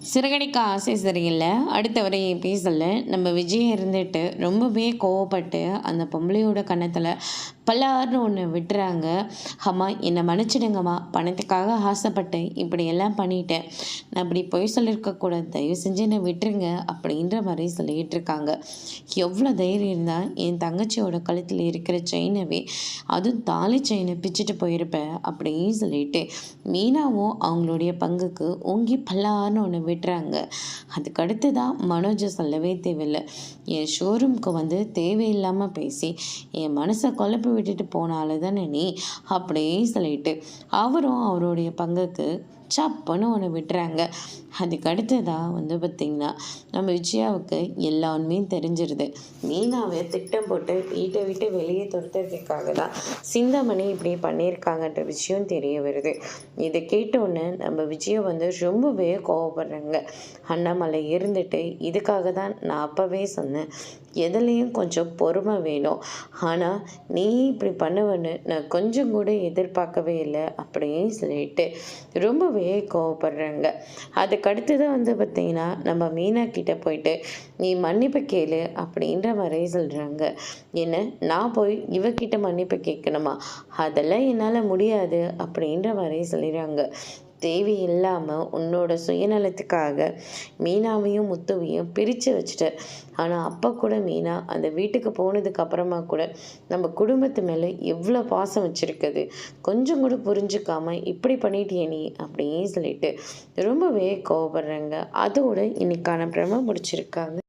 சிறகடிக்க ஆசை சரியில்ல. அடுத்த வரை எபிசோட்ல நம்ம விஜய் இருந்துட்டு ரொம்பவே கோவப்பட்டு அந்த பொம்பளையோட கன்னத்துல பல்லார்னு ஒன்று விட்டுறாங்க. அம்மா என்னை மன்னிச்சிடுங்கம்மா, பணத்துக்காக ஆசைப்பட்டு இப்படியெல்லாம் பண்ணிட்டேன். நான் இப்படி பொய் சொல்லியிருக்கக்கூடாது, தயவு செஞ்சு என்னை விட்டுருங்க அப்படின்ற மாதிரி சொல்லிக்கிட்டு இருக்காங்க. எவ்வளோ தைரியம் இருந்தால் என் தங்கச்சியோட கழுத்தில் இருக்கிற செயினவே, அதுவும் தாலி செயினை பிச்சுட்டு போயிருப்பேன் அப்படின்னு சொல்லிட்டு மீனாவும் அவங்களுடைய பங்குக்கு ஓங்கி பல்லார்னு ஒன்று விட்டுறாங்க. அதுக்கடுத்து தான் மனோஜை சொல்லவே தேவையில்லை. என் ஷோரூம்க்கு வந்து தேவையில்லாமல் பேசி என் மனசை குழப்பி விட்டுட்டு போனால தானே நீ அப்படியே சொல்லிட்டு அவரும் அவருடைய பங்குக்கு சப்புன்னு ஒன்று விட்டுறாங்க. அதுக்கு அடுத்ததான் வந்து பார்த்திங்கன்னா நம்ம விஜயாவுக்கு எல்லா உண்மையும் தெரிஞ்சிருது. மீனாவை திட்டம் போட்டு வீட்டை விட்டு வெளியே துரத்துறதுக்காக தான் சிந்தாமணி இப்படி பண்ணியிருக்காங்கன்ற விஷயம் தெரிய வருது. இதை கேட்டோன்னு நம்ம விஜயா வந்து ரொம்பவே கோவப்படுறாங்க. அண்ணாமலை இருந்துட்டு இதுக்காக தான் நான் அப்போவே சொன்னேன், எதுலேயும் கொஞ்சம் பொறுமை வேணும், ஆனால் நீ இப்படி பண்ணுவேன்னு நான் கொஞ்சம் கூட எதிர்பார்க்கவே இல்லை அப்படின்னு சொல்லிட்டு ரொம்பவே கோவப்படுறாங்க. அதுக்கடுத்து தான் வந்து பார்த்திங்கன்னா நம்ம மீனா கிட்ட போயிட்டு நீ மன்னிப்பு கேளு அப்படின்ற மாதிரி சொல்கிறாங்க. என்ன நான் போய் இவகிட்ட மன்னிப்பு கேட்கணுமா? அதெல்லாம் என்னால் முடியாது அப்படின்ற மாதிரி சொல்லிடுறாங்க. தேவையில்லாமல் உன்னோட சுயநலத்துக்காக மீனாவையும் முத்துவையும் பிரித்து வச்சுட்ட. ஆனால் அப்போ கூட மீனா அந்த வீட்டுக்கு போனதுக்கு அப்புறமா கூட நம்ம குடும்பத்து மேலே எவ்வளோ பாசம் வச்சுருக்குது, கொஞ்சம் கூட புரிஞ்சுக்காம இப்படி பண்ணிட்டியே நீ அப்படின்னு சொல்லிட்டு ரொம்பவே கோவப்படுறாங்க. அதோடு இன்னைக்கான பிரம முடிச்சிருக்காங்க.